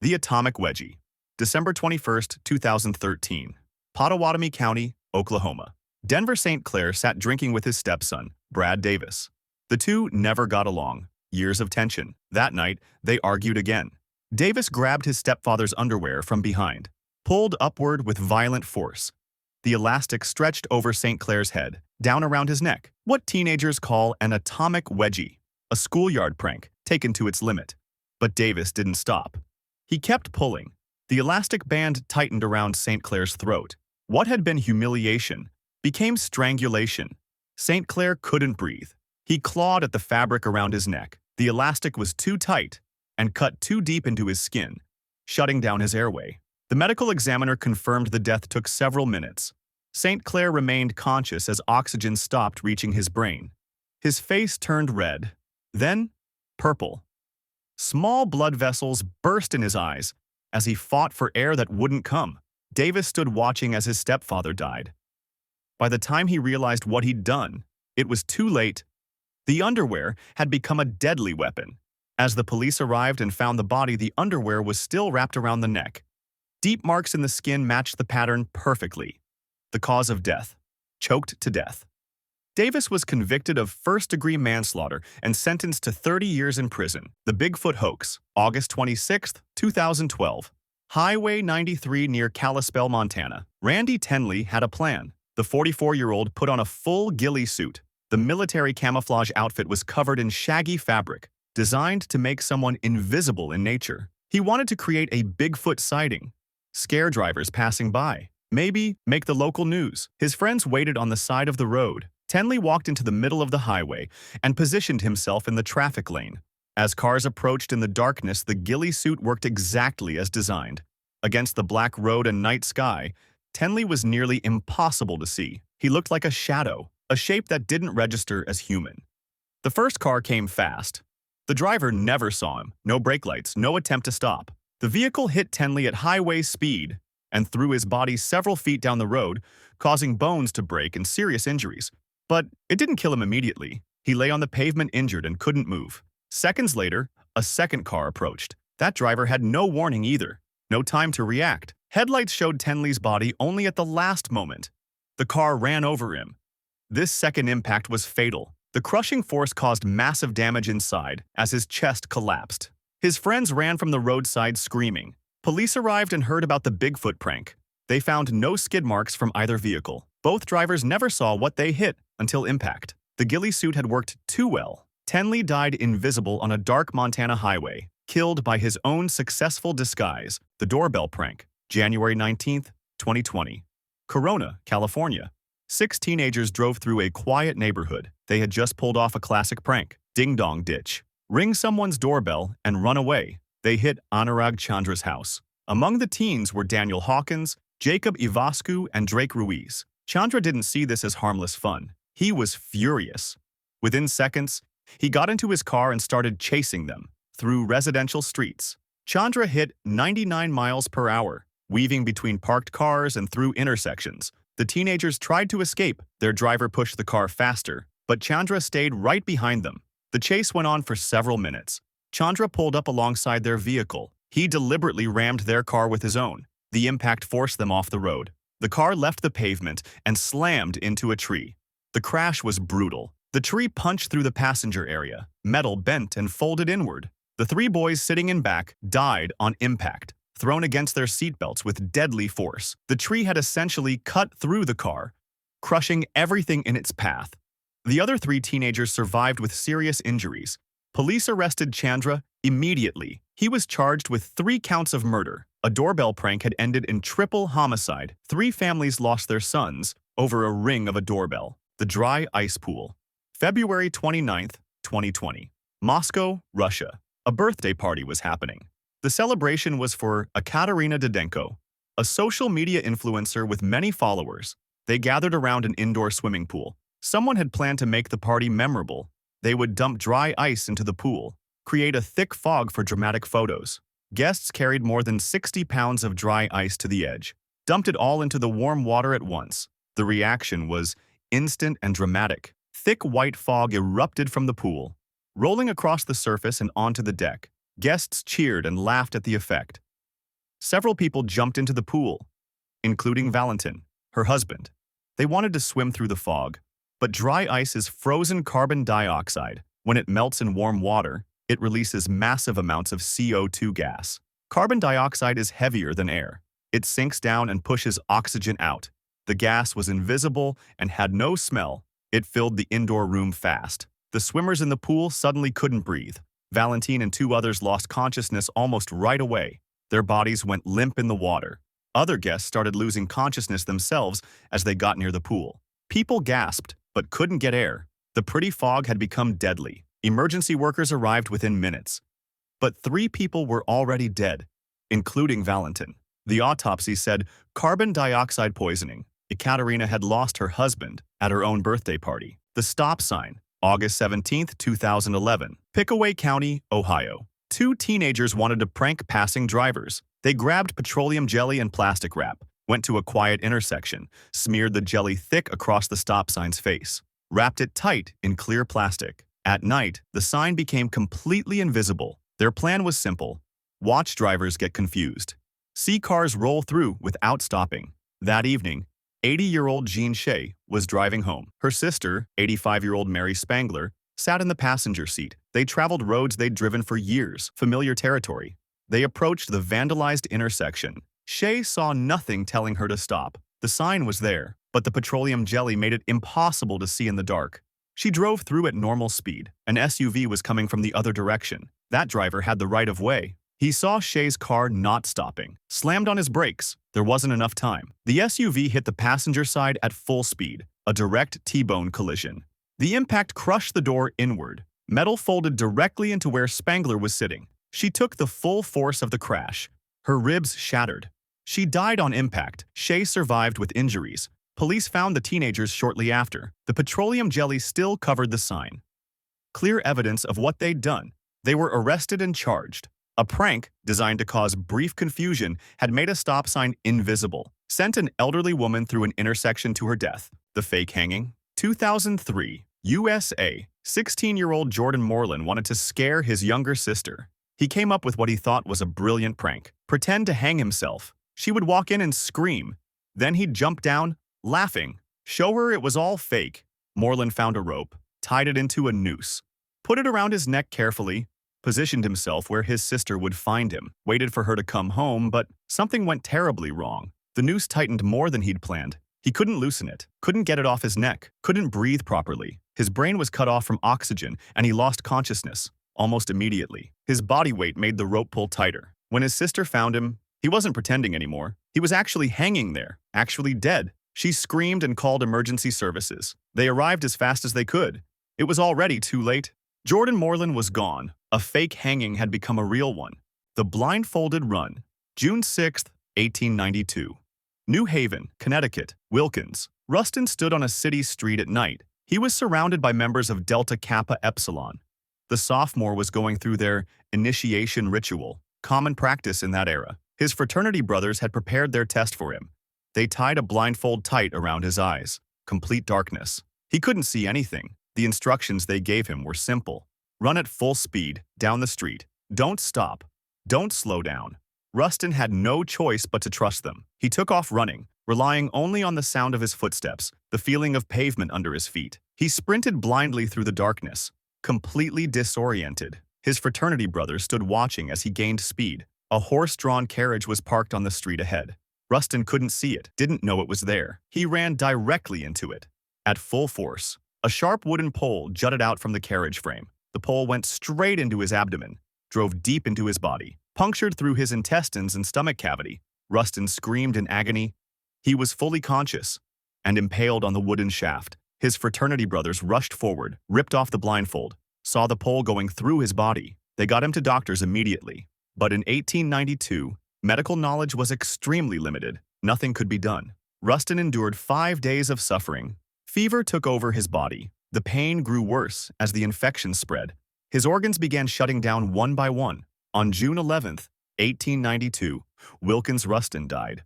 The Atomic Wedgie. December 21st, 2013. Pottawatomie County, Oklahoma. Denver St. Clair sat drinking with his stepson, Brad Davis. The two never got along. Years of tension. That night, they argued again. Davis grabbed his stepfather's underwear from behind, pulled upward with violent force. The elastic stretched over St. Clair's head, down around his neck. What teenagers call an atomic wedgie, a schoolyard prank taken to its limit. But Davis didn't stop. He kept pulling. The elastic band tightened around St. Clair's throat. What had been humiliation became strangulation. St. Clair couldn't breathe. He clawed at the fabric around his neck. The elastic was too tight and cut too deep into his skin, shutting down his airway. The medical examiner confirmed the death took several minutes. St. Clair remained conscious as oxygen stopped reaching his brain. His face turned red, then purple. Small blood vessels burst in his eyes as he fought for air that wouldn't come. Davis stood watching as his stepfather died. By the time he realized what he'd done, it was too late. The underwear had become a deadly weapon. As the police arrived and found the body, the underwear was still wrapped around the neck. Deep marks in the skin matched the pattern perfectly. The cause of death: choked to death. Davis was convicted of first-degree manslaughter and sentenced to 30 years in prison. The Bigfoot hoax, August 26, 2012. Highway 93 near Kalispell, Montana. Randy Tenley had a plan. The 44-year-old put on a full ghillie suit. The military camouflage outfit was covered in shaggy fabric, designed to make someone invisible in nature. He wanted to create a Bigfoot sighting, scare drivers passing by, maybe make the local news. His friends waited on the side of the road. Tenley walked into the middle of the highway and positioned himself in the traffic lane. As cars approached in the darkness, the ghillie suit worked exactly as designed. Against the black road and night sky, Tenley was nearly impossible to see. He looked like a shadow, a shape that didn't register as human. The first car came fast. The driver never saw him. No brake lights, no attempt to stop. The vehicle hit Tenley at highway speed and threw his body several feet down the road, causing bones to break and serious injuries. But it didn't kill him immediately. He lay on the pavement injured and couldn't move. Seconds later, a second car approached. That driver had no warning either. No time to react. Headlights showed Tenley's body only at the last moment. The car ran over him. This second impact was fatal. The crushing force caused massive damage inside as his chest collapsed. His friends ran from the roadside screaming. Police arrived and heard about the Bigfoot prank. They found no skid marks from either vehicle. Both drivers never saw what they hit until impact. The ghillie suit had worked too well. Tenley died invisible on a dark Montana highway, killed by his own successful disguise, the doorbell prank, January 19, 2020. Corona, California. 6 teenagers drove through a quiet neighborhood. They had just pulled off a classic prank, ding-dong ditch. Ring someone's doorbell and run away. They hit Anurag Chandra's house. Among the teens were Daniel Hawkins, Jacob Ivascu, and Drake Ruiz. Chandra didn't see this as harmless fun. He was furious. Within seconds, he got into his car and started chasing them through residential streets. Chandra hit 99 miles per hour, weaving between parked cars and through intersections. The teenagers tried to escape. Their driver pushed the car faster, but Chandra stayed right behind them. The chase went on for several minutes. Chandra pulled up alongside their vehicle. He deliberately rammed their car with his own. The impact forced them off the road. The car left the pavement and slammed into a tree. The crash was brutal. The tree punched through the passenger area. Metal bent and folded inward. The 3 boys sitting in back died on impact, thrown against their seatbelts with deadly force. The tree had essentially cut through the car, crushing everything in its path. The other 3 teenagers survived with serious injuries. Police arrested Chandra immediately. He was charged with 3 counts of murder. A doorbell prank had ended in triple homicide. 3 families lost their sons over a ring of a doorbell. The dry ice pool. February 29, 2020. Moscow, Russia. A birthday party was happening. The celebration was for Ekaterina Didenko, a social media influencer with many followers. They gathered around an indoor swimming pool. Someone had planned to make the party memorable. They would dump dry ice into the pool, create a thick fog for dramatic photos. Guests carried more than 60 pounds of dry ice to the edge, dumped it all into the warm water at once. The reaction was instant and dramatic. Thick white fog erupted from the pool, rolling across the surface and onto the deck. Guests cheered and laughed at the effect. Several people jumped into the pool, including Valentin, her husband. They wanted to swim through the fog, but dry ice is frozen carbon dioxide. When it melts in warm water, it releases massive amounts of CO2 gas. Carbon dioxide is heavier than air. It sinks down and pushes oxygen out. The gas was invisible and had no smell. It filled the indoor room fast. The swimmers in the pool suddenly couldn't breathe. Valentine and two others lost consciousness almost right away. Their bodies went limp in the water. Other guests started losing consciousness themselves as they got near the pool. People gasped, but couldn't get air. The pretty fog had become deadly. Emergency workers arrived within minutes. But 3 people were already dead, including Valentin. The autopsy said carbon dioxide poisoning. Ekaterina had lost her husband at her own birthday party. The stop sign, August 17, 2011, Pickaway County, Ohio. 2 teenagers wanted to prank passing drivers. They grabbed petroleum jelly and plastic wrap, went to a quiet intersection, smeared the jelly thick across the stop sign's face, wrapped it tight in clear plastic. At night, the sign became completely invisible. Their plan was simple: watch drivers get confused. See cars roll through without stopping. That evening, 80-year-old Jean Shea was driving home. Her sister, 85-year-old Mary Spangler, sat in the passenger seat. They traveled roads they'd driven for years, familiar territory. They approached the vandalized intersection. Shea saw nothing telling her to stop. The sign was there, but the petroleum jelly made it impossible to see in the dark. She drove through at normal speed. An SUV was coming from the other direction. That driver had the right of way. He saw Shea's car not stopping, slammed on his brakes. There wasn't enough time. The SUV hit the passenger side at full speed, a direct T-bone collision. The impact crushed the door inward. Metal folded directly into where Spangler was sitting. She took the full force of the crash. Her ribs shattered. She died on impact. Shea survived with injuries. Police found the teenagers shortly after. The petroleum jelly still covered the sign. Clear evidence of what they'd done. They were arrested and charged. A prank, designed to cause brief confusion, had made a stop sign invisible, sent an elderly woman through an intersection to her death. The fake hanging? 2003, USA. 16-year-old Jordan Moreland wanted to scare his younger sister. He came up with what he thought was a brilliant prank. Pretend to hang himself. She would walk in and scream. Then he'd jump down, laughing. Show her it was all fake. Moreland found a rope, tied it into a noose, put it around his neck carefully, positioned himself where his sister would find him, waited for her to come home, but something went terribly wrong. The noose tightened more than he'd planned. He couldn't loosen it, couldn't get it off his neck, couldn't breathe properly. His brain was cut off from oxygen, and he lost consciousness almost immediately. His body weight made the rope pull tighter. When his sister found him, he wasn't pretending anymore. He was actually hanging there, actually dead. She screamed and called emergency services. They arrived as fast as they could. It was already too late. Jordan Moreland was gone. A fake hanging had become a real one. The Blindfolded Run, June 6, 1892. New Haven, Connecticut, Wilkins. Rustin stood on a city street at night. He was surrounded by members of Delta Kappa Epsilon. The sophomore was going through their initiation ritual, common practice in that era. His fraternity brothers had prepared their test for him. They tied a blindfold tight around his eyes. Complete darkness. He couldn't see anything. The instructions they gave him were simple. Run at full speed, down the street. Don't stop. Don't slow down. Rustin had no choice but to trust them. He took off running, relying only on the sound of his footsteps, the feeling of pavement under his feet. He sprinted blindly through the darkness, completely disoriented. His fraternity brothers stood watching as he gained speed. A horse-drawn carriage was parked on the street ahead. Rustin couldn't see it, didn't know it was there. He ran directly into it. At full force, a sharp wooden pole jutted out from the carriage frame. The pole went straight into his abdomen, drove deep into his body, punctured through his intestines and stomach cavity. Rustin screamed in agony. He was fully conscious and impaled on the wooden shaft. His fraternity brothers rushed forward, ripped off the blindfold, saw the pole going through his body. They got him to doctors immediately. But in 1892, medical knowledge was extremely limited. Nothing could be done. Rustin endured 5 days of suffering. Fever took over his body. The pain grew worse as the infection spread. His organs began shutting down one by one. On June 11, 1892, Wilkins Rustin died.